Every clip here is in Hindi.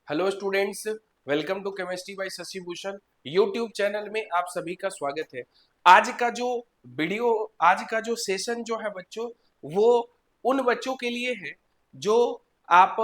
Hello students, welcome to chemistry by Shashi Bhushan YouTube channel में आप सभी का स्वागत है। आज का जो वीडियो, आज का जो सेशन जो है बच्चों, वो उन बच्चों के लिए है जो आप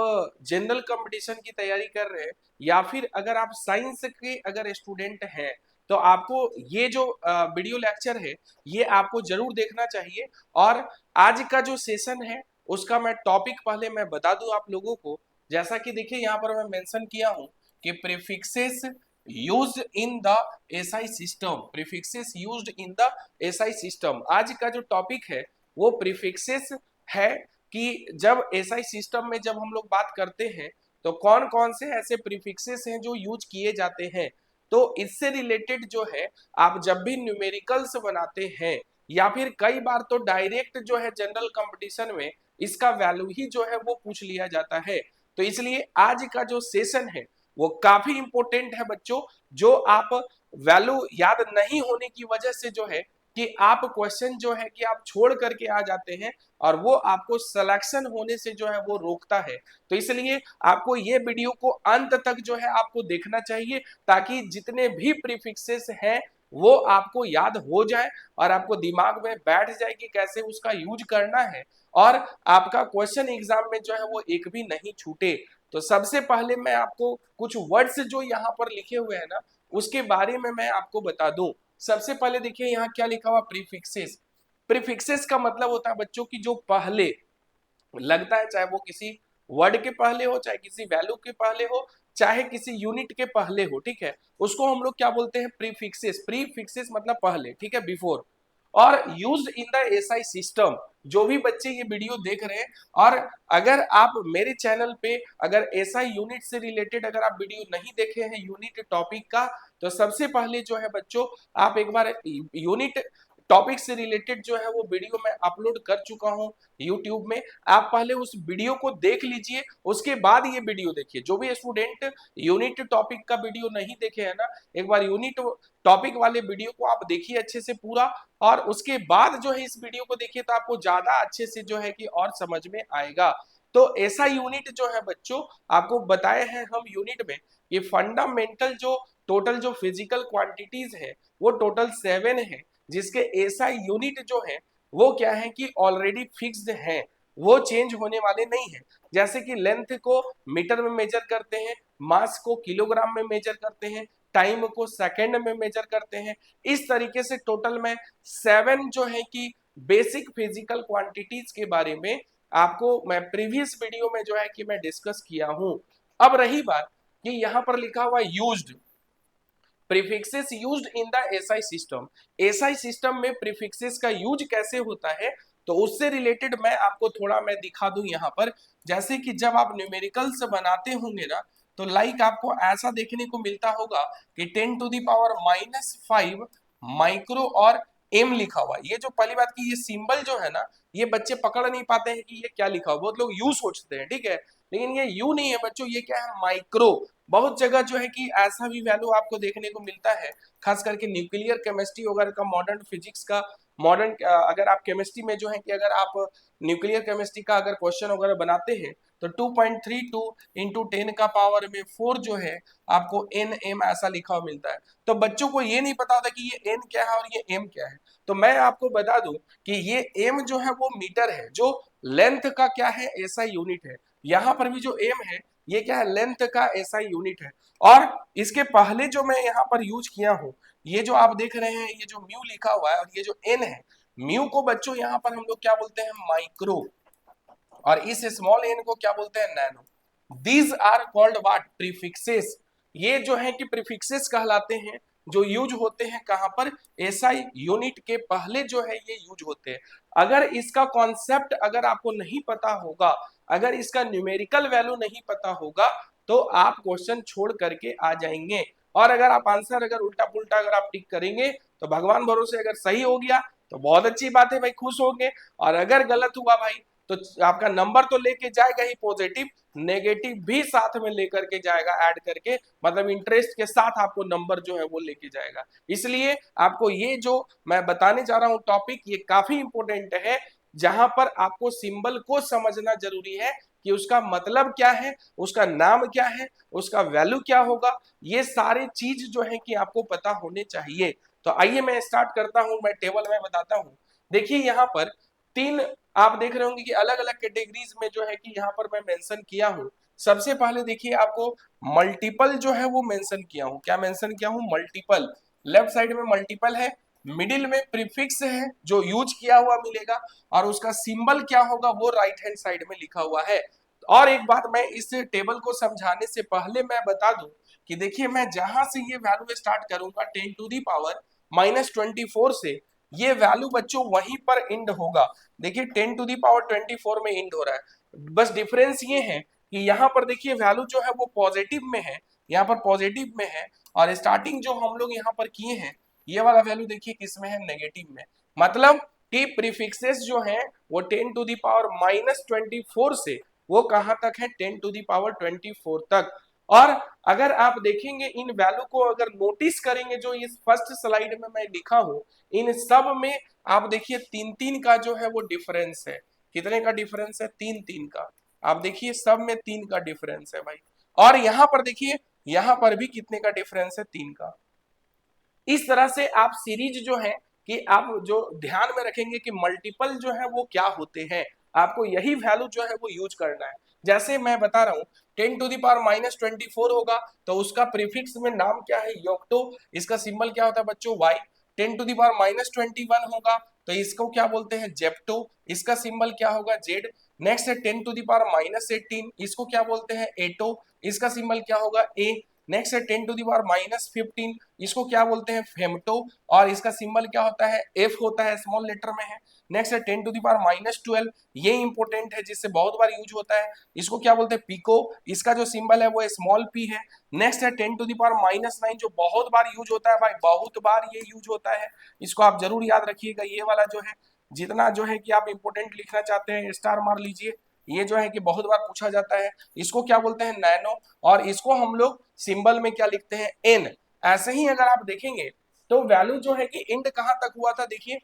जनरल कंपटीशन की तैयारी कर रहे हैं या फिर अगर आप साइंस के अगर स्टूडेंट हैं तो आपको ये जो वीडियो लेक्चर है ये आपको जरूर देखना चाहिए। और आज का जो सेशन है उसका मैं टॉपिक पहले मैं बता दूं आप लोगों को। जैसा कि देखिए यहाँ पर मैं मेंशन किया हूं कि prefixes used in the SI system, prefixes used in the SI system. आज का जो टॉपिक है वो प्रीफिक्सेस है कि जब एसआई सिस्टम में जब हम लोग बात करते हैं तो कौन कौन से ऐसे प्रीफिक्सेस हैं जो यूज किए जाते हैं। तो इससे रिलेटेड जो है आप जब भी न्यूमेरिकल्स बनाते हैं या फिर कई बार तो डायरेक्ट जो है जनरल कंपटीशन में इसका वैल्यू ही जो है वो पूछ लिया जाता है। तो इसलिए आज का जो सेशन है वो काफी इंपॉर्टेंट है बच्चों। जो आप वैल्यू याद नहीं होने की वजह से जो है कि आप क्वेश्चन जो है कि आप छोड़ करके आ जाते हैं और वो आपको सिलेक्शन होने से जो है वो रोकता है। तो इसलिए आपको ये वीडियो को अंत तक जो है आपको देखना चाहिए ताकि जितने भी प्रीफिक्सेस हैं वो आपको याद हो जाए और आपको दिमाग में बैठ जाए कि कैसे उसका यूज करना है और आपका क्वेश्चन एग्जाम में जो है वो एक भी नहीं छूटे। तो सबसे पहले मैं आपको कुछ वर्ड्स जो यहाँ पर लिखे हुए हैं ना उसके बारे में मैं आपको बता दूं। सबसे पहले देखिए यहाँ क्या लिखा हुआ, प्रीफिक्सेस। प्रीफिक्सेस का मतलब होता है बच्चों की जो पहले लगता है, चाहे वो किसी वर्ड के पहले हो, चाहे किसी वैल्यू के पहले हो, चाहे किसी यूनिट के पहले हो, ठीक है, उसको हम लोग क्या बोलते हैं, प्रीफिक्सेस। प्रीफिक्सेस मतलब पहले, ठीक है, बिफोर। और used in the SI system. जो भी बच्चे ये वीडियो देख रहे हैं और अगर आप मेरे चैनल पे अगर एसआई यूनिट से रिलेटेड अगर आप वीडियो नहीं देखे हैं यूनिट टॉपिक का, तो सबसे पहले जो है बच्चों आप एक बार यूनिट टॉपिक से रिलेटेड जो है वो वीडियो मैं अपलोड कर चुका हूं यूट्यूब में। आप पहले उस वीडियो को देख लीजिए, उसके बाद ये वीडियो देखिए। जो भी स्टूडेंट यूनिट टॉपिक का वीडियो नहीं देखे है ना, एक बार यूनिट टॉपिक वाले वीडियो को आप देखिए अच्छे से पूरा, और उसके बाद जो है इस वीडियो को देखिए तो आपको ज्यादा अच्छे से जो है कि और समझ में आएगा। तो ऐसा यूनिट जो है बच्चों आपको बताए हैं हम यूनिट में, ये फंडामेंटल जो टोटल जो फिजिकल क्वांटिटीज है वो टोटल 7 है, जिसके ऐसा यूनिट जो है वो क्या है कि ऑलरेडी फिक्स्ड है, वो चेंज होने वाले नहीं है। जैसे कि लेंथ को मीटर में मेजर करते हैं, मास को किलोग्राम में मेजर करते हैं, टाइम को सेकंड में मेजर करते हैं। इस तरीके से टोटल में 7 जो है कि बेसिक फिजिकल क्वांटिटीज के बारे में आपको मैं प्रीवियस वीडियो में जो है कि मैं डिस्कस किया हूं। अब रही बात कि यहां पर लिखा हुआ used, prefixes used in the SI system. SI system में प्रीफिक्सेस का यूज कैसे होता है तो उससे रिलेटेड मैं आपको थोड़ा मैं दिखा दूं यहाँ पर। जैसे कि जब आप न्यूमेरिकल्स बनाते होंगे ना तो लाइक आपको ऐसा देखने को मिलता होगा कि 10⁻⁻5 माइक्रो और एम लिखा हुआ। ये जो पहली बात की ये सिंबल जो है ना ये बच्चे पकड़ नहीं पाते हैं कि ये क्या लिखा हुआ, बहुत लोग यू सोचते हैं, ठीक है, लेकिन ये यू नहीं है बच्चों, ये क्या है, माइक्रो। बहुत जगह जो है कि ऐसा भी वैल्यू आपको देखने को मिलता है, खास करके न्यूक्लियर केमिस्ट्री वगैरह का, मॉडर्न फिजिक्स का, मॉडर्न अगर आप केमिस्ट्री में जो है कि अगर आप न्यूक्लियर केमिस्ट्री का अगर क्वेश्चन वगैरह बनाते हैं तो 2.32 इंटू 10 का पावर में 4 जो है आपको एन एम ऐसा लिखा हुआ मिलता है। तो बच्चों को ये नहीं पता होता कि ये एन क्या है और ये एम क्या है। तो मैं आपको बता दूं कि ये एम जो है वो मीटर है, जो लेंथ का क्या है, ऐसा यूनिट है। यहाँ पर भी जो एम है ये क्या है, लेंथ का एसआई यूनिट है। और इसके पहले जो मैं यहाँ पर यूज किया हूँ, ये जो आप देख रहे हैं ये जो म्यू लिखा हुआ है और ये जो एन है, म्यू को बच्चों यहाँ पर हम लोग क्या बोलते हैं, माइक्रो, और इस स्मॉल एन को क्या बोलते हैं, nano. These are called what, prefixes. ये जो है कि प्रीफिक्सेस कहलाते हैं, जो यूज होते हैं कहां पर, एसआई यूनिट के पहले जो है ये यूज होते हैं। अगर इसका कॉन्सेप्ट अगर आपको नहीं पता होगा, अगर इसका न्यूमेरिकल वैल्यू नहीं पता होगा तो आप क्वेश्चन छोड़ करके आ जाएंगे। और अगर आप आंसर अगर उल्टा पुल्टा अगर आप टिक करेंगे तो भगवान भरोसे अगर सही हो गया तो बहुत अच्छी बात है भाई, खुश होंगे। और अगर गलत हुआ भाई तो आपका नंबर तो लेके जाएगा ही पॉजिटिव, नेगेटिव भी साथ में लेकर के जाएगा ऐड करके, मतलब इंटरेस्ट के साथ आपको नंबर जो है वो लेके जाएगा। इसलिए आपको ये जो मैं बताने जा रहा हूं टॉपिक ये काफी इंपॉर्टेंट है, जहां पर आपको सिंबल को समझना जरूरी है कि उसका मतलब क्या है, उसका नाम क्या है, उसका वैल्यू क्या होगा, ये सारे चीज जो है कि आपको पता होने चाहिए। तो आइए मैं स्टार्ट करता हूं, मैं टेबल में बताता हूं। देखिए यहाँ पर तीन आप देख रहे होंगे कि अलग अलग कैटेगरीज में जो है कि यहाँ पर मैं मेंशन किया हूं। सबसे पहले देखिए आपको मल्टीपल जो है वो मेंशन किया हूं। क्या मेंशन किया हूं? मल्टीपल। लेफ्ट साइड में मल्टीपल है, मिडिल में प्रीफिक्स है जो यूज किया हुआ मिलेगा, और उसका सिंबल क्या होगा वो राइट हैंड साइड में लिखा हुआ है। और एक बात मैं इस टेबल को समझाने से पहले मैं बता दूं कि देखिए मैं जहां से ये वैल्यू स्टार्ट करूंगा 10 to the power -24 से, ये वैल्यू बच्चों वहीं पर एंड होगा। देखिए 10 to the power 24 में एंड हो रहा है। बस डिफरेंस ये है कि यहाँ पर देखिए वैल्यू जो है वो पॉजिटिव में है, यहाँ पर पॉजिटिव में है, और स्टार्टिंग जो हम लोग यहाँ पर किए हैं ये वाला वैल्यू देखिए किसमें है? नेगेटिव में। मतलब कि प्रीफिक्सेस जो है वो 10 to the power -24 से वो कहां तक है? 10 to the power 24 तक। और अगर आप देखेंगे इन वैल्यू को, अगर नोटिस करेंगे जो इस फर्स्ट स्लाइड में मैं लिखा हूं, इन सब में आप देखिए तीन तीन का जो है वो डिफरेंस है। कितने का डिफरेंस है? तीन तीन का। आप देखिए सब में तीन का डिफरेंस है भाई। और यहां पर देखिए यहां पर भी कितने का डिफरेंस है? तीन का। इस तरह से आप सीरीज जो है कि आप जो ध्यान में रखेंगे कि मल्टीपल जो है वो क्या होते हैं, आपको यही वैल्यू जो है वो यूज करना है। जैसे मैं बता रहा हूं 10 to the power -24 होगा तो उसका प्रीफिक्स में नाम क्या है? योक्टो। इसका सिंबल क्या होता है बच्चों? वाई। 10 to the power -21 होगा तो इसको क्या बोलते हैं? जेप्टो। इसका सिंबल क्या होगा? जेड। नेक्स्ट है 10 to the power -18, इसको क्या बोलते हैं? एटो। इसका सिंबल क्या होगा? ए। नेक्स्ट है 10 to the power -15, इसको क्या बोलते हैं? फेमटो। और इसका सिंबल क्या होता है? एफ होता है, स्मॉल लेटर में है। नेक्स्ट है 10 to the power -12, ये इंपॉर्टेंट है जिससे बहुत बार यूज होता है, इसको क्या बोलते हैं? पिको। इसका जो सिंबल है वो स्मॉल पी है। नेक्स्ट है 10 to the power -9, जो बहुत बार यूज होता है भाई, बहुत बार ये यूज होता है, इसको आप जरूर याद रखिएगा। ये वाला जो है जितना जो है कि आप इंपोर्टेंट लिखना चाहते हैं स्टार मार लीजिए। ये जो है कि बहुत बार पूछा जाता है, इसको क्या बोलते हैं? नैनो। और इसको हम लोग सिंबल में क्या लिखते हैं? एन। ऐसे ही अगर आप देखेंगे तो वैल्यू जो है कि एंड कहां तक हुआ था? देखिए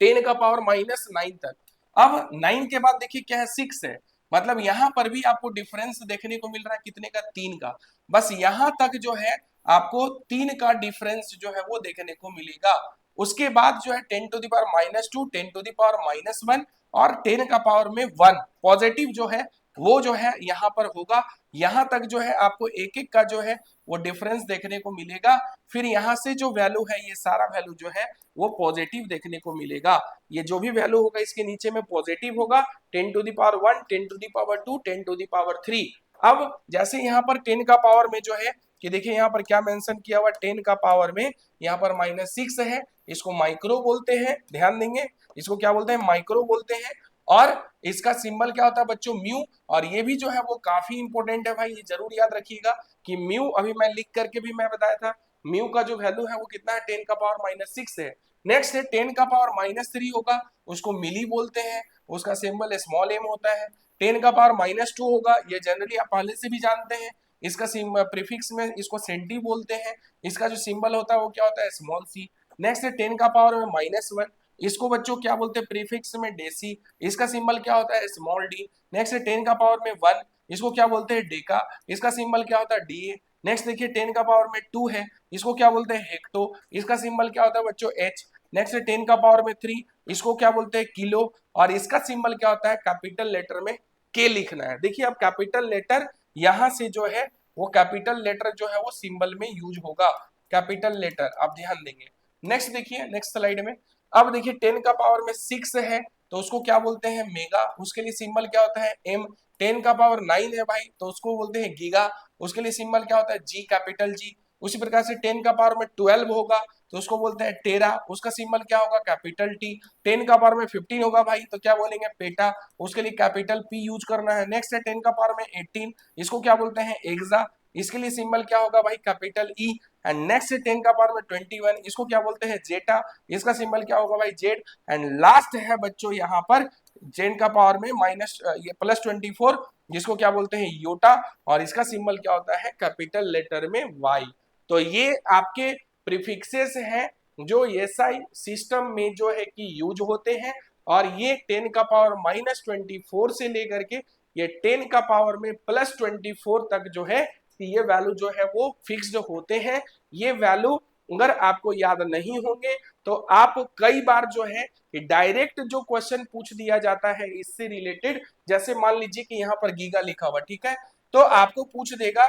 10 का पावर -9 तक। अब 9 के बाद देखिए क्या है? 6 है। मतलब यहां पर भी आपको डिफरेंस देखने को मिल रहा है कितने का? 3 का। बस यहां तक जो है आपको 3 का डिफरेंस जो है वो देखने को मिलेगा। उसके बाद जो है 10 to the power -2, 10 to the power -1 और 10 का पावर में 1 पॉजिटिव जो है वो जो है यहाँ पर होगा। यहाँ तक जो है आपको एक एक का जो है वो डिफरेंस देखने को मिलेगा। फिर यहाँ से जो वैल्यू है ये सारा वैल्यू जो है वो पॉजिटिव देखने को मिलेगा। ये जो भी वैल्यू होगा इसके नीचे में पॉजिटिव होगा। 10 to the power 1, 10 to the power 2, 10 to the power 3। अब जैसे यहाँ पर 10 का पावर में जो है कि देखिए यहाँ पर क्या मेंशन किया हुआ? 10 का पावर में यहाँ पर -6 है, इसको माइक्रो बोलते हैं। ध्यान देंगे, इसको क्या बोलते हैं? माइक्रो बोलते हैं। और इसका सिंबल क्या होता है बच्चों? म्यू। और ये भी जो है वो काफी इंपॉर्टेंट है भाई, ये जरूर याद रखिएगा कि म्यू, अभी मैं लिख करके भी मैं बताया था, म्यू का जो वैल्यू है वो कितना है? 10 का पावर -6 है। नेक्स्ट है 10 का पावर -3 होगा, उसको मिली बोलते हैं, उसका सिंबल स्मॉल एम होता है। 10 का पावर -2 होगा, ये जनरली आप पहले से भी जानते हैं, इसका प्रीफिक्स में इसको सेंटी बोलते हैं, इसका जो सिंबल होता है वो क्या होता है? Small C. नेक्स्ट है 10 का पावर में -1, इसको बच्चों क्या बोलते हैं? प्रीफिक्स में डेसी, इसका सिंबल क्या होता है? Small D. नेक्स्ट है 10 का पावर में 1, इसको क्या बोलते हैं? डेका, इसका सिंबल क्या होता है? डी। नेक्स्ट देखिए 10 का पावर में 2 है, इसको क्या बोलते हैं? हेक्टो, इसका सिंबल क्या होता है बच्चों? एच। नेक्स्ट है 10 का पावर में 3, इसको क्या बोलते हैं? किलो, और इसका सिंबल क्या होता है? कैपिटल लेटर में के लिखना है। देखिए अब कैपिटल लेटर यहां से जो है वो कैपिटल लेटर जो है वो सिंबल में यूज होगा, कैपिटल लेटर, आप ध्यान देंगे। नेक्स्ट देखिए नेक्स्ट स्लाइड में, अब देखिए 10 का पावर में 6 है तो उसको क्या बोलते हैं? मेगा, उसके लिए सिंबल क्या होता है? एम। 10 का पावर 9 है भाई तो उसको बोलते हैं गीगा, उसके लिए सिंबल क्या होता है? जी, कैपिटल जी। उसी प्रकार से 10 का पावर में 12 होगा तो उसको बोलते हैं टेरा, उसका सिंबल क्या होगा? Capital T. 10 का पावर में 15 होगा भाई तो क्या बोलेंगे? पेटा, उसके लिए कैपिटल पी यूज करना है। नेक्स्ट है 10 का पावर में 18, इसको क्या बोलते हैं? एग्जा, इसके लिए सिंबल क्या होगा भाई? Capital E. एंड नेक्स्ट है 10 का पावर में 21, इसको क्या बोलते हैं? जेटा, इसका सिंबल क्या होगा भाई? जेड। एंड लास्ट है बच्चों यहाँ पर 10 का पावर में ये +24, जिसको क्या बोलते हैं? योटा, और इसका सिंबल क्या होता है? कैपिटल लेटर में वाई। तो ये आपके प्रीफिक्सेस हैं जो एसआई सिस्टम में जो है कि यूज होते हैं, और ये 10 का पावर -24 से लेकर के ये 10 का पावर में +24 तक जो है ये वैल्यू जो है वो फिक्स्ड होते हैं। ये वैल्यू अगर आपको याद नहीं होंगे तो आप कई बार जो है डायरेक्ट जो क्वेश्चन पूछ दिया जाता है इससे रिलेटेड, जैसे मान लीजिए कि यहाँ पर गीगा लिखा हुआ, ठीक है, तो आपको पूछ देगा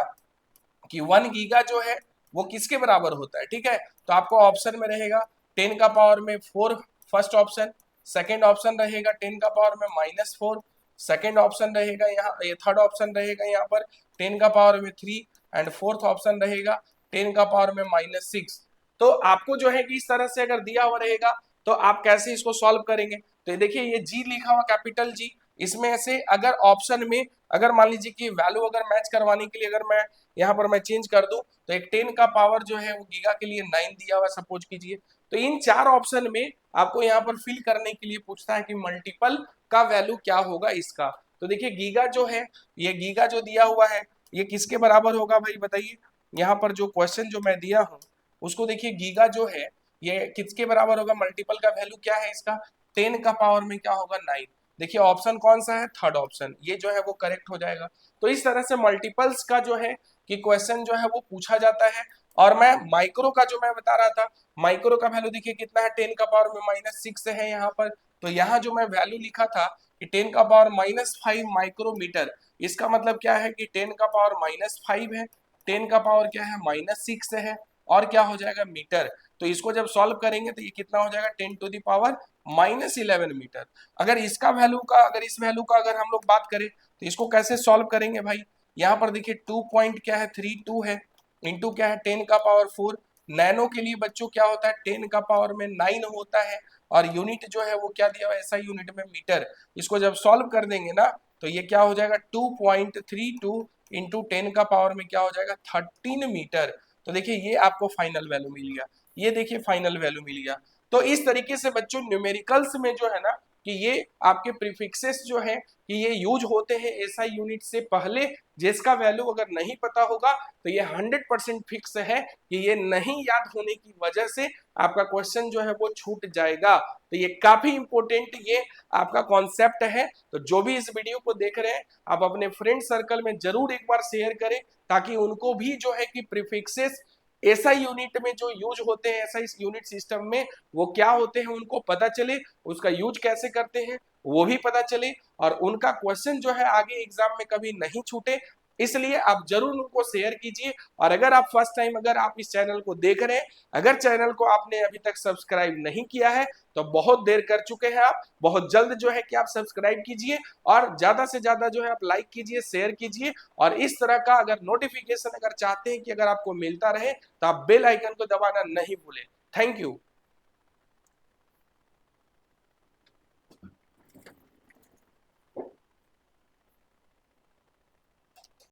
कि 1 गीगा जो है वो किसके बराबर होता है, ठीक है, तो आपको ऑप्शन में रहेगा 10 का पावर में 4 फर्स्ट ऑप्शन, सेकेंड ऑप्शन रहेगा 10 का पावर में -4, सेकेंड ऑप्शन रहेगा यहाँ, ये थर्ड ऑप्शन रहेगा यहाँ पर 10 का पावर में 3 एंड फोर्थ ऑप्शन रहेगा 10 का पावर में -6। तो आपको जो है कि इस तरह से अगर दिया हुआ रहेगा तो आप कैसे इसको सॉल्व करेंगे, तो ये देखिए ये जी लिखा हुआ कैपिटल जी, इसमें से अगर ऑप्शन में अगर मान लीजिए कि वैल्यू अगर मैच करवाने के लिए अगर मैं यहाँ पर मैं चेंज कर दूं तो एक 10 का पावर जो है वो गीगा के लिए 9 दिया हुआ सपोज कीजिए, तो इन चार ऑप्शन में आपको यहाँ पर फिल करने के लिए पूछता है कि मल्टीपल का वैल्यू क्या होगा इसका। तो देखिए गीगा जो है, ये गीगा जो दिया हुआ है ये किसके बराबर होगा भाई बताइए, यहाँ पर जो क्वेश्चन जो मैं दिया हूँ उसको देखिए गीगा जो है ये किसके बराबर होगा, मल्टीपल का वैल्यू क्या है इसका 10 का पावर में क्या होगा 9। देखिए ऑप्शन कौन सा है, थर्ड ऑप्शन, ये जो है वो करेक्ट हो जाएगा। तो इस तरह से मल्टीपल्स का जो है कि क्वेश्चन जो है वो पूछा जाता है। और मैं माइक्रो का जो मैं बता रहा था, माइक्रो का वैल्यू देखिए कितना है 10 का पावर में -6 है यहाँ पर, तो यहाँ जो मैं वैल्यू लिखा था कि 10 का पावर -5 माइक्रोमीटर, इसका मतलब क्या है कि 10 का पावर -5 है, 10 का पावर क्या है -6 है और क्या हो जाएगा मीटर। तो इसको जब सॉल्व करेंगे तो ये कितना हो जाएगा 10 टू द पावर -11 मीटर। अगर इसका वैल्यू का अगर इस वैल्यू का अगर हम लोग बात करें तो इसको कैसे सॉल्व करेंगे भाई, यहाँ पर देखिए 2 पॉइंट क्या है 32 है, इंटू क्या है 10 का पावर 4, नैनो के लिए बच्चों क्या होता है 10 का पावर में 9 होता है, और यूनिट जो है वो क्या दिया हुआ है ऐसा यूनिट में मीटर। इसको जब सॉल्व कर देंगे ना तो ये क्या हो जाएगा 2.32 इंटू 10 का पावर में क्या हो जाएगा 13 मीटर। तो देखिए ये आपको फाइनल वैल्यू मिल गया, ये देखिए फाइनल वैल्यू मिल गया। तो इस तरीके से बच्चों न्यूमेरिकल्स में जो है ना कि ये आपके प्रीफिक्सेस जो है कि ये यूज होते हैं एसआई यूनिट से पहले, जिसका वैल्यू अगर नहीं पता होगा तो ये 100% फिक्स है कि ये नहीं याद होने की वजह से आपका क्वेश्चन जो है वो छूट जाएगा। तो ये काफी इंपॉर्टेंट ये आपका कॉन्सेप्ट है। तो जो भी इस वीडियो को देख रहे हैं आप अपने फ्रेंड सर्कल में जरूर एक बार शेयर करें ताकि उनको भी जो है कि प्रीफिक्सेस एसआई यूनिट में जो यूज होते हैं एसआई यूनिट सिस्टम में वो क्या होते हैं उनको पता चले, उसका यूज कैसे करते हैं वो भी पता चले, और उनका क्वेश्चन जो है आगे एग्जाम में कभी नहीं छूटे। इसलिए आप जरूर उनको शेयर कीजिए। और अगर आप फर्स्ट टाइम अगर आप इस चैनल को देख रहे हैं, अगर चैनल को आपने अभी तक सब्सक्राइब नहीं किया है तो बहुत देर कर चुके हैं आप, बहुत जल्द जो है कि आप सब्सक्राइब कीजिए और ज्यादा से ज्यादा जो है आप लाइक कीजिए, शेयर कीजिए। और इस तरह का अगर नोटिफिकेशन अगर चाहते हैं कि अगर आपको मिलता रहे तो आप बेल आइकन को दबाना नहीं भूलें। Thank you.